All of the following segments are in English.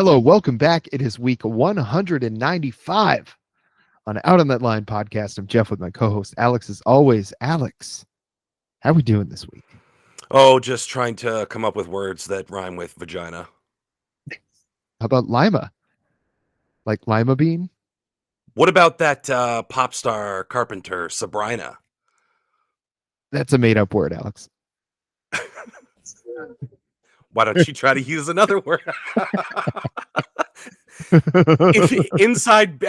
Hello, welcome back. It is week 195 on Out on That Line podcast. I'm Jeff with my co-host Alex. As always, Alex, how are we doing this week? Oh, just trying to come up with words that rhyme with vagina. How about Lima? Like lima bean? What about that pop star Carpenter, Sabrina? That's a made-up word, Alex. Why don't you try to use another word? Inside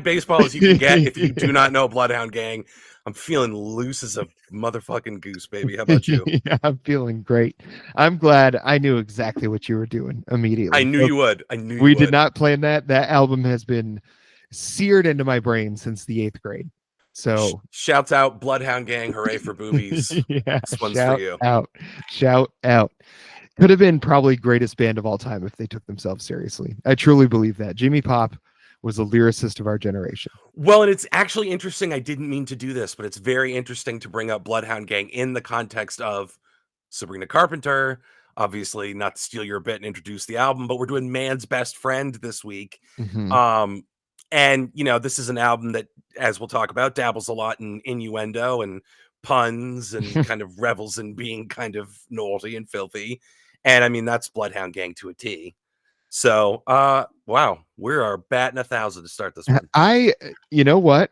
baseball as you can get, if you do not know Bloodhound Gang, I'm feeling loose as a motherfucking goose, baby. How about you? Yeah, I'm feeling great. I'm glad I knew exactly what you were doing immediately. I knew you would. We did not plan that. That album has been seared into my brain since the 8th grade. So shouts out Bloodhound Gang, hooray for boobies. Yeah, this one's for you. Shout out. Could have been probably greatest band of all time if they took themselves seriously. I truly believe that. Jimmy Pop was a lyricist of our generation. Well, and it's actually interesting. I didn't mean to do this, but it's very interesting to bring up Bloodhound Gang in the context of Sabrina Carpenter. Obviously, not to steal your bit and introduce the album, but we're doing Man's Best Friend this week. Mm-hmm. And, you know, this is an album that, as we'll talk about, dabbles a lot in innuendo and puns and kind of revels in being kind of naughty and filthy. And I mean, that's Bloodhound Gang to a T. So, wow, we are batting 1,000 to start this one. You know what?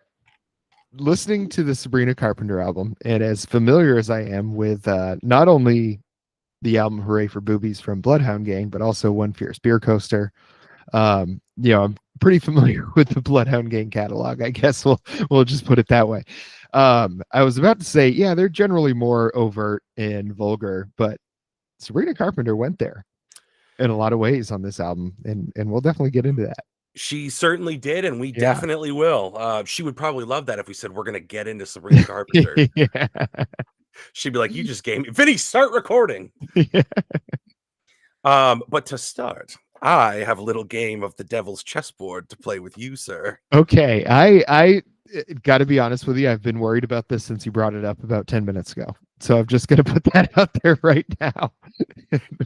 Listening to the Sabrina Carpenter album, and as familiar as I am with not only the album Hooray for Boobies from Bloodhound Gang, but also One Fierce Beer Coaster, I'm pretty familiar with the Bloodhound Gang catalog. I guess we'll just put it that way. I was about to say, yeah, they're generally more overt and vulgar, but Sabrina Carpenter went there in a lot of ways on this album, and we'll definitely get into that. She certainly did, and we definitely will. She would probably love that if we said we're going to get into Sabrina Carpenter. Yeah. She'd be like, "You just gave me, Vinny, start recording." Yeah. But to start, I have a little game of the Devil's Chessboard to play with you, sir. Okay, I got to be honest with you. I've been worried about this since you brought it up about 10 minutes ago. So I'm just going to put that out there right now.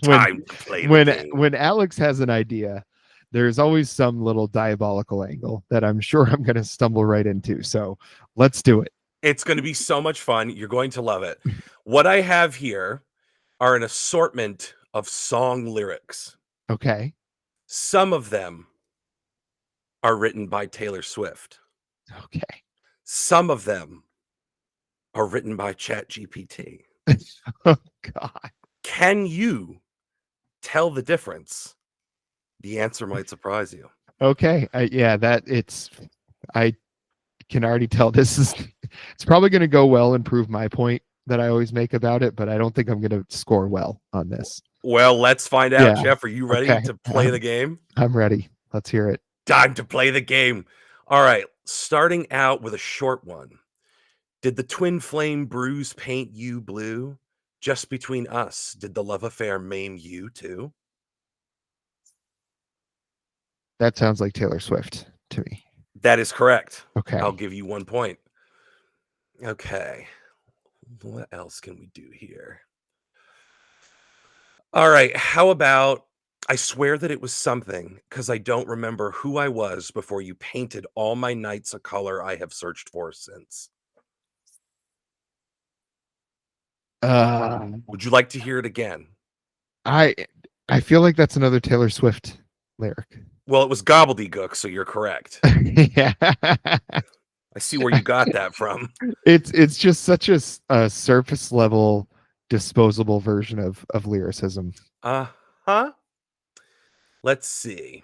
Time to play the game. When Alex has an idea, there's always some little diabolical angle that I'm sure I'm going to stumble right into. So let's do it. It's going to be so much fun. You're going to love it. What I have here are an assortment of song lyrics. Okay. Some of them are written by Taylor Swift. Okay. Some of them are written by ChatGPT. Oh, God. Can you tell the difference? The answer might surprise you. Okay. I can already tell it's probably going to go well and prove my point that I always make about it, but I don't think I'm going to score well on this. Well, let's find out. Yeah. Jeff, are you ready to play the game? I'm ready. Let's hear it. Time to play the game. All right. Starting out with a short one. Did the twin flame bruise paint you blue? Just between us, did the love affair maim you too? That sounds like Taylor Swift to me. That is correct. Okay. I'll give you 1 point. Okay. What else can we do here? All right. How about, I swear that it was something because I don't remember who I was before you painted all my nights a color I have searched for since. Would you like to hear it again? I feel like that's another Taylor Swift lyric. Well, it was gobbledygook, so you're correct. Yeah. I see where you got that from. It's just such a surface level, disposable version of lyricism. Uh-huh. Let's see.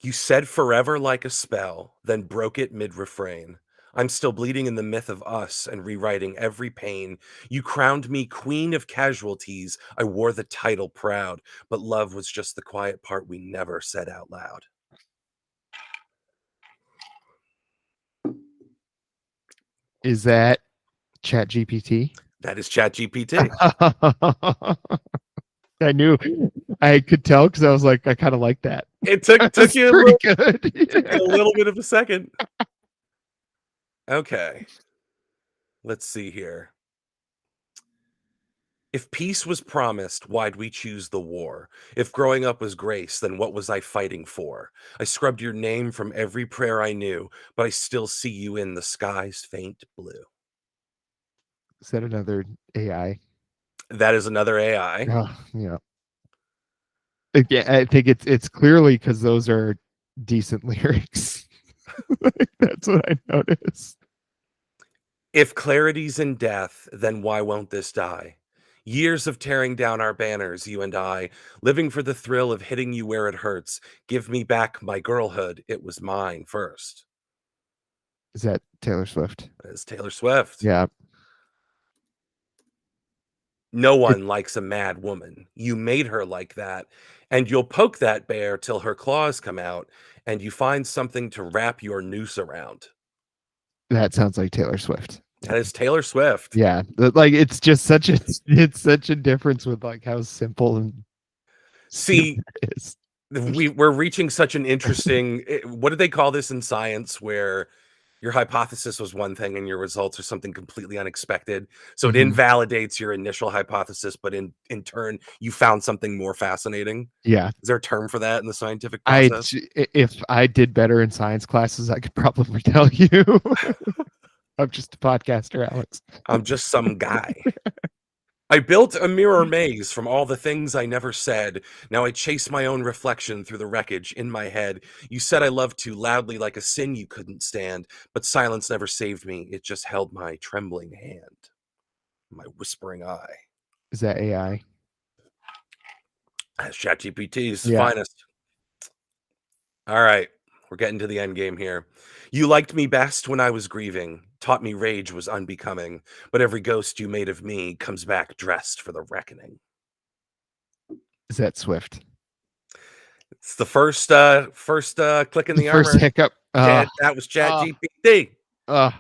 You said forever like a spell, then broke it mid-refrain. I'm still bleeding in the myth of us and rewriting every pain. You crowned me queen of casualties. I wore the title proud, but love was just the quiet part we never said out loud. Is that ChatGPT? That is ChatGPT. I could tell because I was like, I kind of like that. It took you pretty good. A little bit of a second. Okay. Let's see here. If peace was promised, why'd we choose the war? If growing up was grace, then what was I fighting for? I scrubbed your name from every prayer I knew, but I still see you in the sky's faint blue. Is that another AI? That is another AI. Oh, yeah. Again, I think it's clearly because those are decent lyrics. That's what I noticed. If clarity's in death, then why won't this die? Years of tearing down our banners, you and I, living for the thrill of hitting you where it hurts. Give me back my girlhood. It was mine first. Is that Taylor Swift? As Taylor Swift. Yeah. No It, one likes a mad woman. You made her like that, and you'll poke that bear till her claws come out, and you find something to wrap your noose around. that sounds like Taylor Swift. That is Taylor Swift. Yeah, like it's just such a it's such a difference with like how simple and See, stupid it is. we're reaching such an interesting what did they call this in science where your hypothesis was one thing and your results are something completely unexpected, so it Mhm. invalidates your initial hypothesis, but in turn you found something more fascinating. Yeah, Is there a term for that in the scientific process? if I did better in science classes, I could probably tell you. I'm just a podcaster, Alex. I'm just some guy. I built a mirror maze from all the things I never said. Now I chase my own reflection through the wreckage in my head. You said I loved too loudly like a sin you couldn't stand, but silence never saved me. It just held my trembling hand, my whispering eye. Is that AI? That's ChatGPT's Yeah. finest. All right, we're getting to the end game here. You liked me best when I was grieving, taught me rage was unbecoming, but every ghost you made of me comes back dressed for the reckoning. Is that Swift? It's the first click in The the first armor. hiccup. Chat, that was Uh, ChatGPT. uh,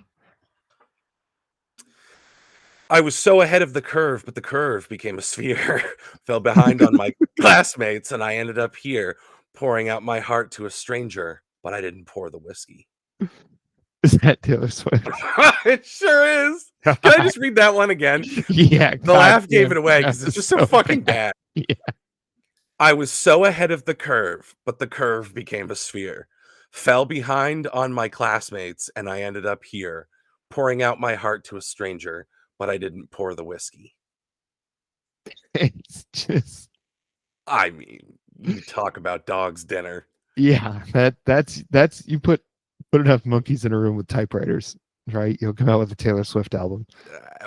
I was so ahead of the curve, but the curve became a sphere. Fell behind on my classmates, and I ended up here, pouring out my heart to a stranger, but I didn't pour the whiskey. is that Taylor Swift? It sure is. Can I just read that one again? Yeah, The God laugh gave damn, it away that because it's was just so so fucking bad. Yeah. I was so ahead of the curve, but the curve became a sphere. Fell behind on my classmates, and I ended up here, pouring out my heart to a stranger, but I didn't pour the whiskey. It's just I mean, you talk about dog's dinner. yeah, that's you put enough monkeys in a room with typewriters, right? You'll come out with a Taylor Swift album.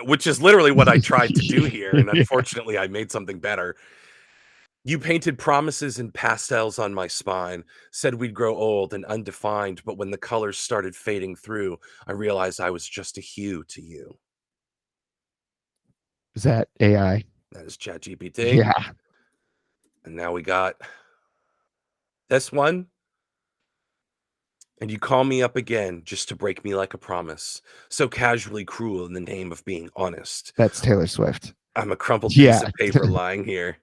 Which is literally what I tried to do here, and Yeah. unfortunately, I made something better. You painted promises in pastels on my spine, said we'd grow old and undefined, but when the colors started fading through, I realized I was just a hue to you. Is that AI? That is ChatGPT. Yeah. And now we got this one. And you call me up again just to break me like a promise. So casually cruel in the name of being honest. That's Taylor Swift. I'm a crumpled piece Yeah. of paper lying here.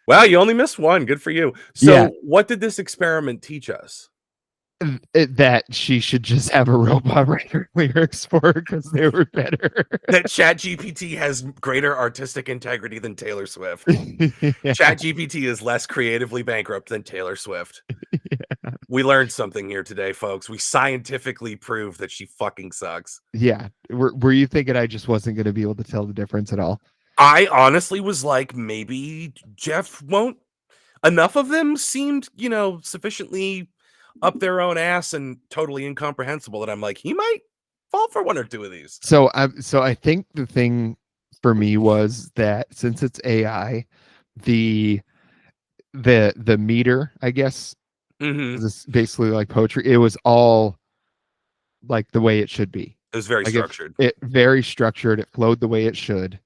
Wow, you only missed one. Good for you. Yeah. So, what did this experiment teach us? That she should just have a robot write her lyrics for her because they were better. That ChatGPT has greater artistic integrity than Taylor Swift. Yeah. ChatGPT is less creatively bankrupt than Taylor Swift. Yeah. We learned something here today, folks. We scientifically proved that she fucking sucks. Yeah. Were you thinking I just wasn't going to be able to tell the difference at all? I honestly was like, maybe Jeff won't. Enough of them seemed, sufficiently up their own ass and totally incomprehensible that I'm like, he might fall for one or two of these. So I think the thing for me was that since it's AI, the the meter, I guess, Mm-hmm. is basically like poetry. It was all like the way it should be. It was very Like structured. it very structured. It flowed the way it should.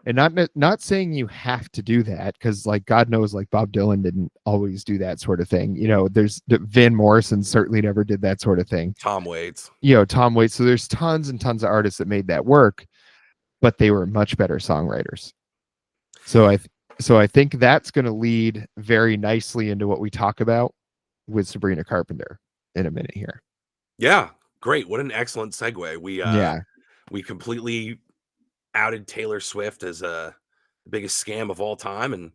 And not saying you have to do that because like God knows like Bob Dylan didn't always do that sort of thing. There's Van Morrison certainly never did that sort of thing. Tom Waits. Tom Waits. So there's tons and tons of artists that made that work, but they were much better songwriters. So I think that's going to lead very nicely into what we talk about with Sabrina Carpenter in a minute here. Yeah, great. What an excellent segue. Yeah. We completely outed Taylor Swift as a the biggest scam of all time, and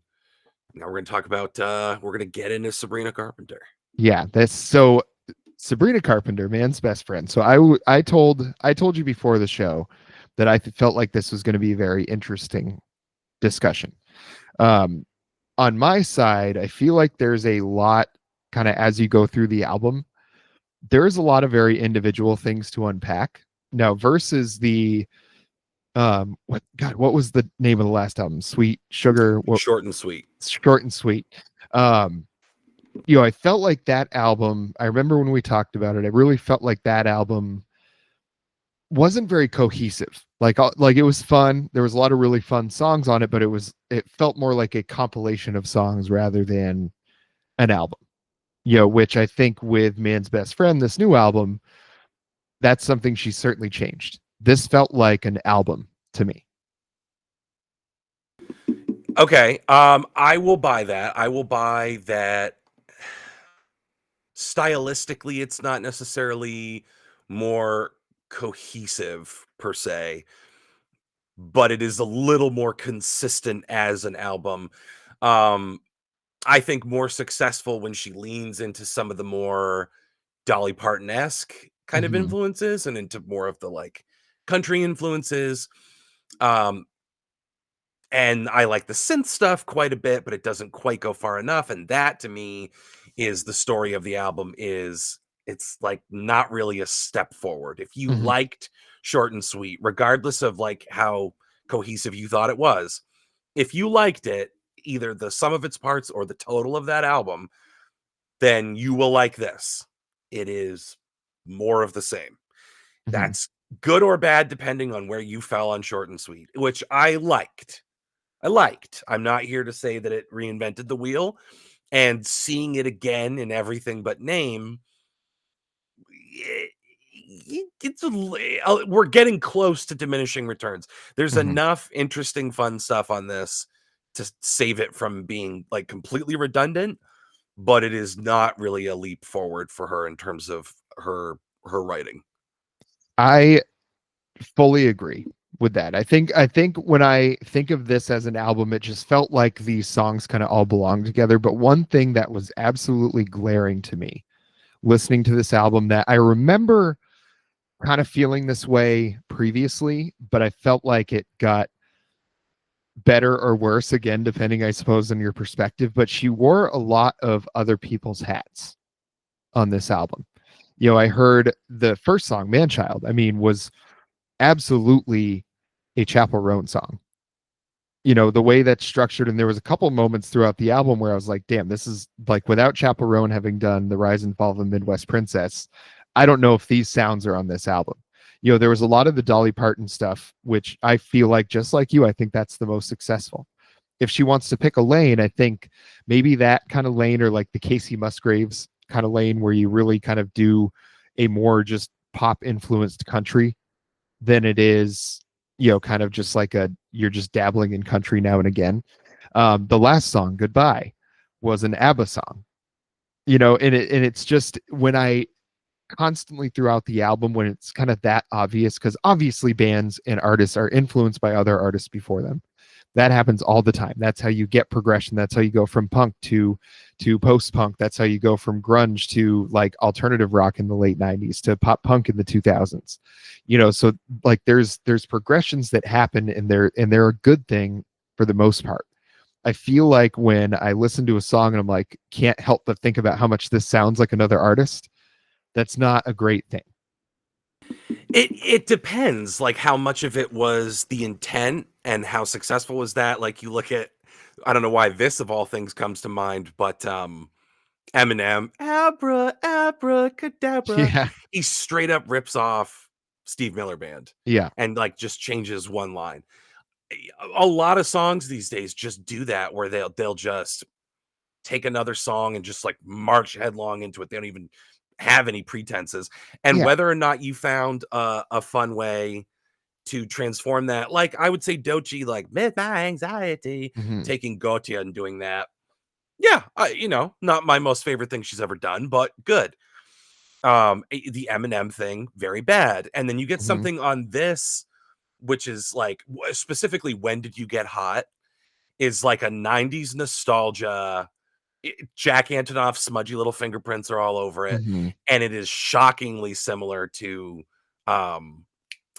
now we're going to talk about we're going to get into Sabrina Carpenter. Yeah, that's so Sabrina Carpenter, man's best friend. So I told you before the show that I felt like this was going to be a very interesting discussion. Um, on my side, I feel like there's a lot kind of as you go through the album, there's a lot of very individual things to unpack. Now, versus the what was the name of the last album? Sweet Sugar, what Short and sweet. Short and Sweet. Um, I felt like that album, I remember when we talked about it, I really felt like that album wasn't very cohesive. Like it was fun. There was a lot of really fun songs on it, but it felt more like a compilation of songs rather than an album. Which I think with Man's Best Friend, this new album, that's something she certainly changed. This felt like an album to me. Okay, I will buy that. I will buy that. Stylistically, it's not necessarily more cohesive per se, but it is a little more consistent as an album. Um, I think more successful when she leans into some of the more Dolly Parton-esque kind of Hmm. influences and into more of the like country influences. Um, and I like the synth stuff quite a bit, but it doesn't quite go far enough. And that to me is the story of the album is it's like not really a step forward. If you Hmm. liked Short and Sweet, regardless of like how cohesive you thought it was, if you liked it, either the sum of its parts or the total of that album, then you will like this. It is more of the same. Hmm. That's good or bad depending on where you fell on Short and Sweet, which I liked. I liked. I'm not here to say that it reinvented the wheel, and seeing it again in Everything But Name, we're getting close to diminishing returns. There's Hmm. enough interesting, fun stuff on this to save it from being like completely redundant, but it is not really a leap forward for her in terms of her writing. I fully agree with that. I think when I think of this as an album, it just felt like these songs kind of all belong together. But one thing that was absolutely glaring to me listening to this album that I remember kind of feeling this way previously, but I felt like it got better or worse again, depending, I suppose, on your perspective. But she wore a lot of other people's hats on this album. I heard the first song, Man Child, I mean, was absolutely a Chapel Roan song. The way that's structured, and there was a couple moments throughout the album where I was like, damn, this is like without Chapel Roan having done The Rise and Fall of the Midwest Princess, I don't know if these sounds are on this album. There was a lot of the Dolly Parton stuff, which I feel like, just like you, I think that's the most successful. If she wants to pick a lane, I think maybe that kind of lane, or like the Casey Musgraves kind of lane where you really kind of do a more just pop influenced country than it is, kind of just like you're just dabbling in country now and again. The last song, Goodbye, was an ABBA song, and it's just when I constantly throughout the album, when it's kind of that obvious, because obviously bands and artists are influenced by other artists before them. That happens all the time. That's how you get progression. That's how you go from punk to post punk. That's how you go from grunge to like alternative rock in the late 90s to pop punk in the 2000s. So like there's progressions that happen, and they're a good thing for the most part. I feel like when I listen to a song and I'm like, can't help but think about how much this sounds like another artist, that's not a great thing. It depends, like, how much of it was the intent and how successful was that. Like, you look at I don't know why this of all things comes to mind, but, Eminem, abracadabra, Yeah. he straight up rips off Steve Miller Band Yeah. and, like, just changes one line. A lot of songs these days just do that where they'll just take another song and just, like, march headlong into it. They don't even have any pretenses, and Yeah. whether or not you found a fun way to transform that, like, I would say Doechii, like, "With my anxiety," Hmm. taking Gotia and doing that. Yeah, not my most favorite thing she's ever done, but good. The Eminem thing, very bad, and then you get Hmm. something on this, which is, like, specifically, When Did You Get Hot? is like a 90s nostalgia. Jack Antonoff's smudgy little fingerprints are all over it, Mhm. and it is shockingly similar to, um,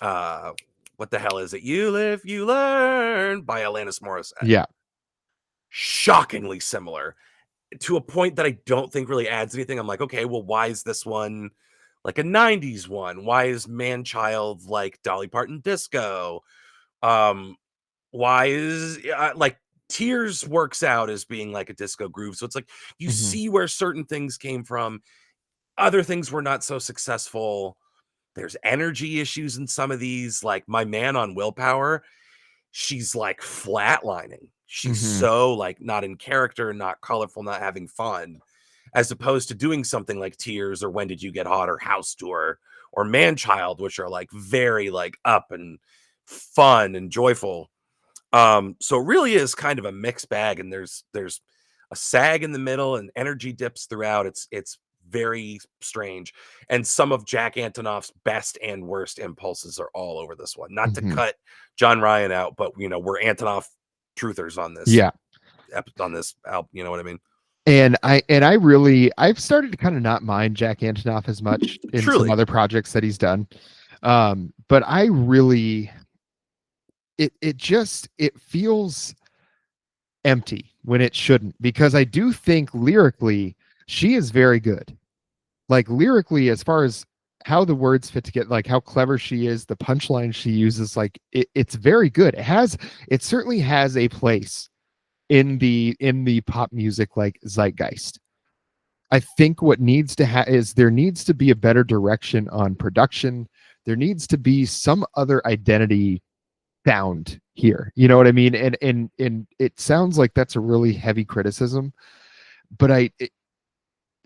uh, what the hell is it? "You Live, You Learn" by Alanis Morissette. Yeah. Shockingly similar, to a point that I don't think really adds anything. I'm like, "Okay, well, why is this one like a 90s one? Why is Man Child like Dolly Parton Disco? Um, why is like Tears works out as being like a disco groove?" So it's like you Mhm. see where certain things came from. Other things were not so successful. There's energy issues in some of these. Like My Man on Willpower, she's like flatlining. She's Mhm. so like not in character, not colorful, not having fun, as opposed to doing something like Tears or When Did You Get Hot or House Tour or Man Child, which are like very like up and fun and joyful. So it really is kind of a mixed bag, and there's a sag in the middle and energy dips throughout. It's very strange. And some of Jack Antonoff's best and worst impulses are all over this one. Not to Mhm. cut John Ryan out, but we're Antonoff truthers Yeah. on this album, you know what I mean? And I really I've started to kind of not mind Jack Antonoff as much in some Truly. other projects that he's done. But I really it feels empty when it shouldn't, because I do think lyrically she is very good. Like lyrically, as far as how the words fit together, like how clever she is, the punchline she uses, like it's very good. It certainly has a place in the pop music like zeitgeist. I think what needs to is there needs to be a better direction on production. There needs to be some other identity found here. You know what I mean? And it sounds like that's a really heavy criticism, but I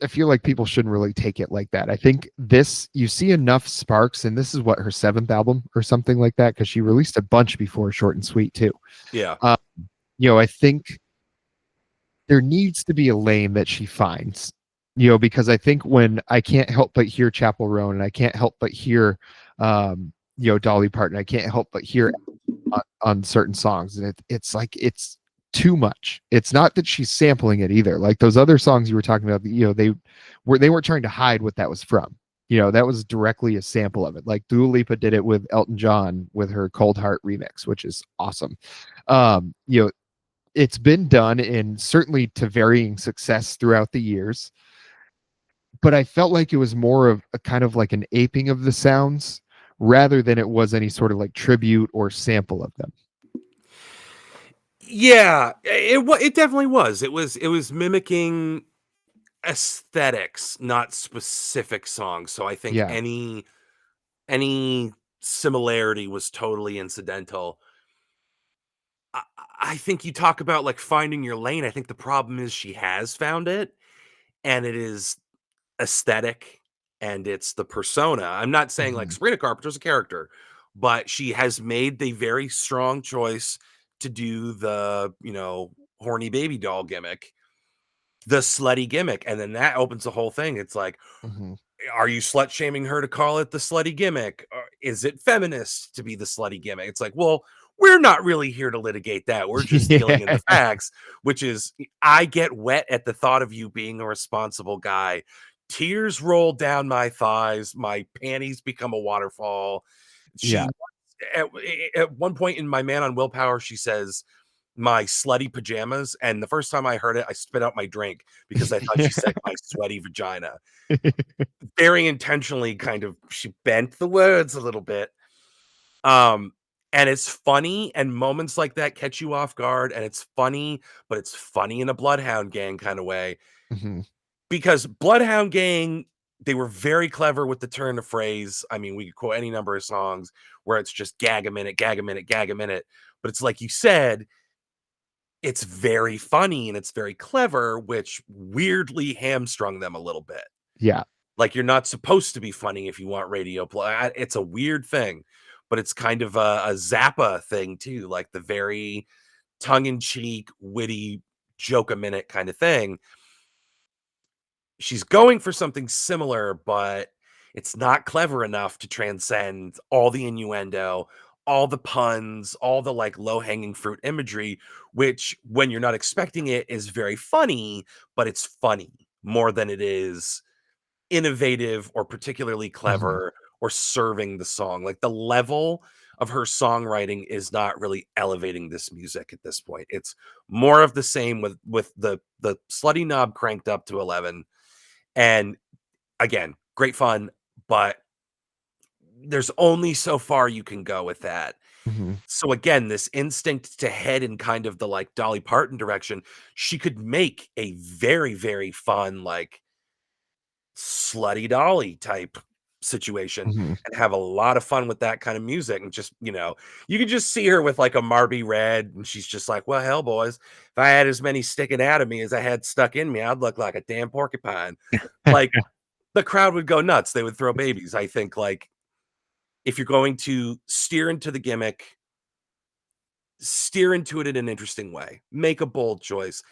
feel like people shouldn't really take it like that. I think this you see enough sparks, and this is what her seventh album or something like that, because she released a bunch before Short and Sweet too. Yeah. Uh, I think there needs to be a lane that she finds, because I think when I can't help but hear Chapel Roan and I can't help but hear, Dolly Parton, I can't help but hear on certain songs, and it's like it's too much. It's not that she's sampling it either. Like those other songs you were talking about, they weren't trying to hide what that was from. That was directly a sample of it. Like Dua Lipa did it with Elton John with her Cold Heart remix, which is awesome. Um, you know, it's been done in certainly to varying success throughout the years, but I felt like it was more of a kind of like an aping of the sounds rather than it was any sort of like tribute or sample of them. Yeah, it definitely was. It was mimicking aesthetics, not specific songs. So I think Yeah. any similarity was totally incidental. I, I think you talk about like finding your lane. I think the problem is she has found it, and it is aesthetic, and it's the persona. I'm not saying like Mhm. Sabrina Carpenter's a character, but she has made the very strong choice to do the, horny baby doll gimmick, the slutty gimmick. And then that opens the whole thing. It's like, Mhm. are you slut shaming her to call it the slutty gimmick? Or is it feminist to be the slutty gimmick? It's like, well, we're not really here to litigate that. We're just dealing in Yeah. the facts, which is I get wet at the thought of you being a responsible guy. Tears roll down my thighs. My panties become a waterfall. Yeah. She at, at one point in My Man on Willpower, she says, "My slutty pajamas." And the first time I heard it, I spit out my drink because I thought she said my sweaty vagina. Very intentionally kind of she bent the words a little bit. Um, and it's funny, and moments like that catch you off guard, and it's funny, but it's funny in a Bloodhound Gang kind of way. Mhm. Because Bloodhound Gang, they were very clever with the turn of phrase. I mean, we could quote any number of songs where it's just gag a minute, gag a minute, gag a minute. But it's like you said, it's very funny and it's very clever, which weirdly hamstrung them a little bit. Yeah. Like, you're not supposed to be funny if you want radio play. It's a weird thing, but it's kind of a Zappa thing too, like the very tongue-in-cheek, witty joke a minute kind of thing. She's going for something similar, but it's not clever enough to transcend all the innuendo, all the puns, all the like low hanging fruit imagery, which when you're not expecting it is very funny, but it's funny more than it is innovative or particularly Mhm. clever or serving the song. Like the level of her songwriting is not really elevating this music at this point. It's more of the same with the slutty knob cranked up to 11. And again, great fun, but there's only so far you can go with that. Mhm. So again, this instinct to head in kind of the like Dolly Parton direction, she could make a very, very fun, like slutty dolly type situation Mhm. and have a lot of fun with that kind of music. And just, you can just see her with like a Marby red, and she's just like, well, hell, boys, if I had as many sticking out of me as I had stuck in me, I'd look like a damn porcupine. Like the crowd would go nuts. They would throw babies. I think like if you're going to steer into the gimmick, steer into it in an interesting way, make a bold choice,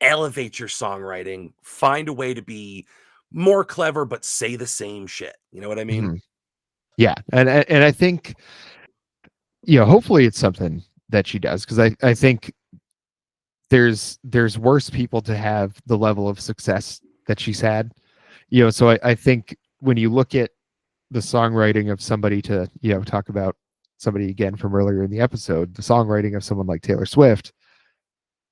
elevate your songwriting, find a way to be more clever, but say the same shit. You know what I mean? Mhm. Yeah, and I think, hopefully it's something that she does, because I think there's worse people to have the level of success that she's had. So I think when you look at the songwriting of somebody, to talk about somebody again from earlier in the episode, the songwriting of someone like Taylor Swift,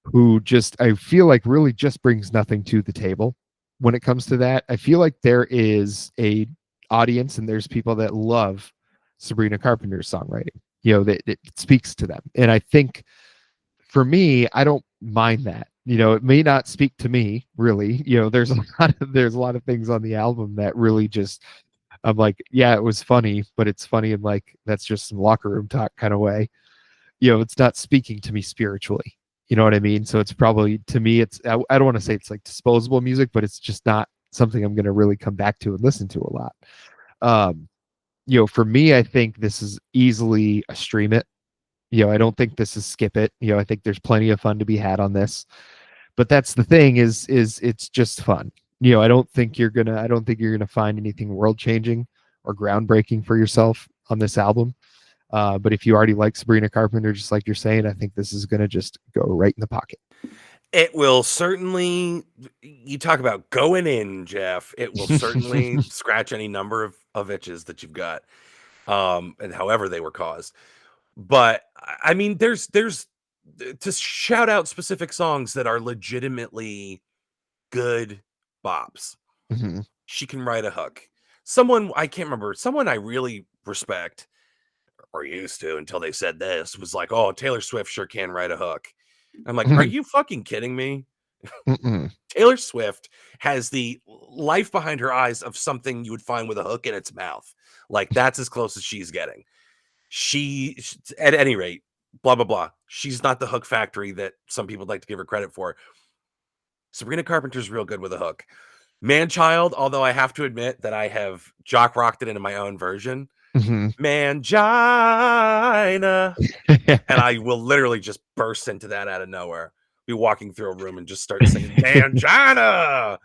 who just, I feel like, really just brings nothing to the table when it comes to that. I feel like there is a audience and there's people that love Sabrina Carpenter's songwriting, that it speaks to them. And I think for me, I don't mind that. It may not speak to me really. There's a lot of things on the album that really just, I'm like, yeah, it was funny, but it's funny in like, that's just some locker room talk kind of way. It's not speaking to me spiritually. You know what I mean? So it's probably, to me, I don't want to say it's like disposable music, but it's just not something I'm going to really come back to and listen to a lot. Um, for me, I think this is easily a stream it. I don't think this is skip it. I think there's plenty of fun to be had on this. But that's the thing, is it's just fun. I don't think you're gonna find anything world changing or groundbreaking for yourself on this album. But if you already like Sabrina Carpenter, just like you're saying, I think this is gonna just go right in the pocket. It will certainly, you talk about going in, Jeff. It will certainly scratch any number of itches that you've got, and however they were caused. But I mean, there's to shout out specific songs that are legitimately good bops. Mhm. She can write a hook. Someone I can't remember, someone I really respect or used to until they said this was like, "Oh, Taylor Swift sure can write a hook." I'm like, "Are Mhm. you fucking kidding me?" Mm-mm. Taylor Swift has the life behind her eyes of something you would find with a hook in its mouth. Like that's as close as she's getting. At any rate, blah blah blah. She's not the hook factory that some people like to give her credit for. Sabrina Carpenter's real good with a hook. Man Child, although I have to admit that I have jock rocked it into my own version. Mhm. Mangina. And I will literally just burst into that out of nowhere. Be walking through a room and just start singing Mangina.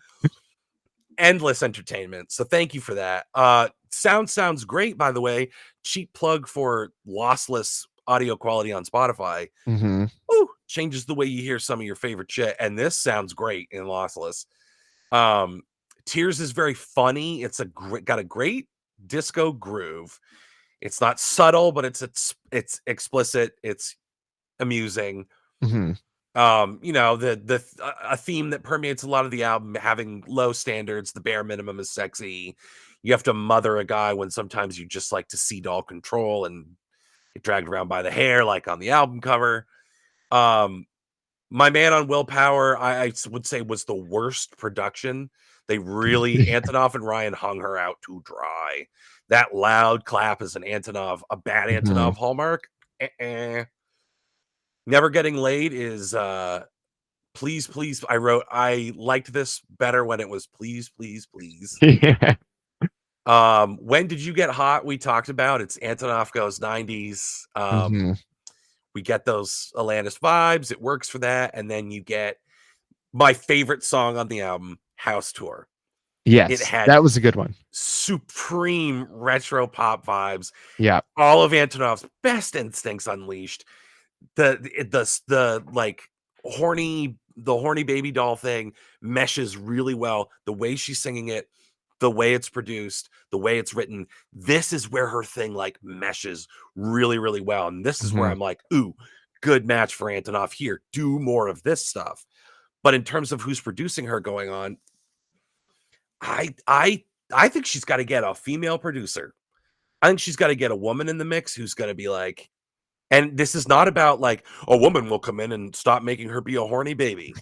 Endless entertainment. So thank you for that. Sounds great, by the way. Cheap plug for lossless audio quality on Spotify. Mhm. Ooh, changes the way you hear some of your favorite shit. And this sounds great in lossless. Um, Tears is very funny. Got a great disco groove. It's not subtle, but it's explicit. It's amusing. Mhm. A theme that permeates a lot of the album, having low standards, the bare minimum is sexy. You have to mother a guy when sometimes you just like to see doll control and get dragged around by the hair, like on the album cover. Um, My Man on Willpower, I would say was the worst production. They really, Antonov and Ryan hung her out to dry. That loud clap is a bad Mhm. Antonov hallmark. Eh-eh. Never Getting Laid is please, please. I liked this better when it was please, please, please. Yeah. When Did You Get Hot? We talked about it's Antonov goes 90s. Mhm. We get those Alanis vibes. It works for that. And then you get my favorite song on the album, House Tour. It Yes, had that was a good one. supreme retro pop vibes. Yeah. All of Antonov's best instincts unleashed. The like the horny baby doll thing meshes really well. The way she's singing it, the way it's produced, the way it's written. This is where her thing like meshes really, really well. And this is where Mhm. I'm like, ooh, good match for Antonov here. Do more of this stuff. But in terms of who's producing her going on, I I I think she's got to get a female producer. I think she's got to get a woman in the mix who's going to be like, and this is not about like a woman will come in and stop making her be a horny baby.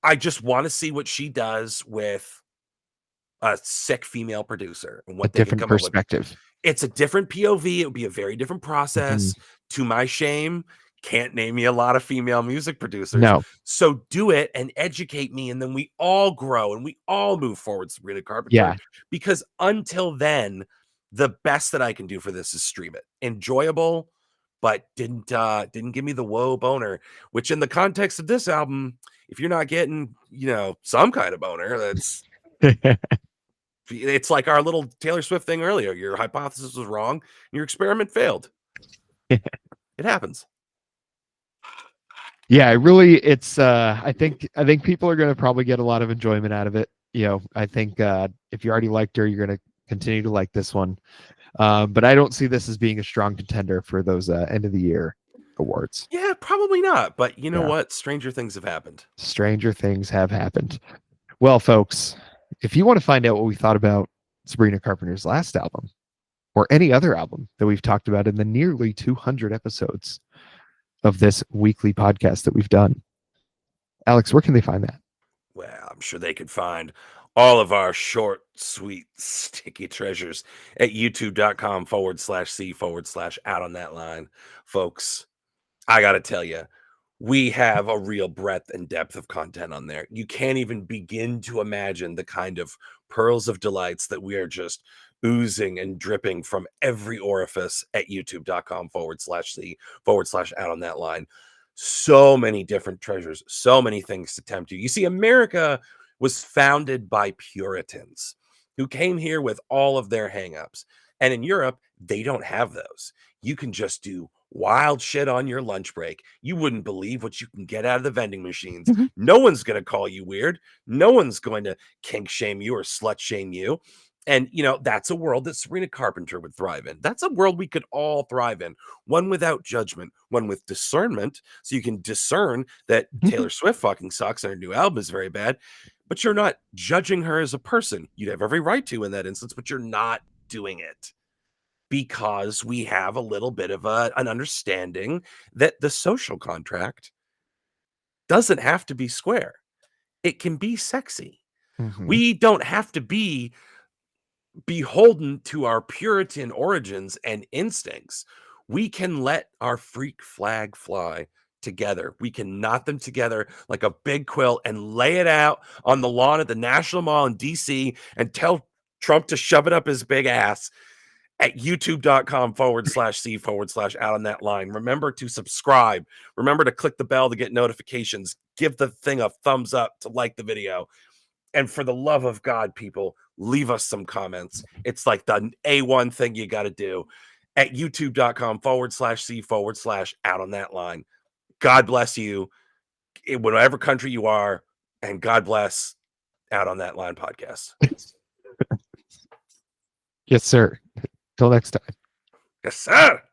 I just want to see what she does with a sick female producer and A what they can different come up with. perspective. It's a different POV. It would be a very different Mhm. process. To my shame, can't name me a lot of female music producers. No. So do it and educate me, and then we all grow and we all move forward, Sabrina Carpenter. Yeah. Because until then, the best that I can do for this is stream it. Enjoyable, but didn't give me the whoa boner. Which in the context of this album, if you're not getting, some kind of boner, it's like our little Taylor Swift thing earlier. Your hypothesis was wrong. Your experiment failed. It happens. Yeah, it's I think people are going to probably get a lot of enjoyment out of it. I think if you already liked her, you're going to continue to like this one. But I don't see this as being a strong contender for those end of the year awards. Yeah, probably not. But you know Yeah. what? Stranger things have happened. Stranger things have happened. Well, folks, if you want to find out what we thought about Sabrina Carpenter's last album or any other album that we've talked about in the nearly 200 episodes of this weekly podcast that we've done, Alex, where can they find that? Well, I'm sure they could find all of our short, sweet, sticky treasures at youtube.com/C/out on that line. Folks, I got to tell you, we have a real breadth and depth of content on there. You can't even begin to imagine the kind of pearls of delights that we are just oozing and dripping from every orifice at youtube.com/C/out on that line. So many different treasures, so many things to tempt you. You see, America was founded by Puritans who came here with all of their hangups. And in Europe, they don't have those. You can just do wild shit on your lunch break. You wouldn't believe what you can get out of the vending machines. Mhm. No one's going to call you weird. No one's going to kink shame you or slut shame you. And, that's a world that Sabrina Carpenter would thrive in. That's a world we could all thrive in. One without judgment, one with discernment. So you can discern that Taylor Swift fucking sucks and her new album is very bad, but you're not judging her as a person. You'd have every right to in that instance, but you're not doing it because we have a little bit of an understanding that the social contract doesn't have to be square. It can be sexy. Mhm. We don't have to be beholden to our Puritan origins and instincts. We can let our freak flag fly together. We can knot them together like a big quilt and lay it out on the lawn at the National Mall in DC and tell Trump to shove it up his big ass at youtube.com/C/out on that line. Remember to subscribe. Remember to click the bell to get notifications. Give the thing a thumbs up to like the video. And for the love of God, people, leave us some comments. It's like the A1 thing you got to do at youtube.com/C/out on that line. God bless you in whatever country you are. And God bless Out on That Line podcast. Yes, sir. Till next time. Yes, sir.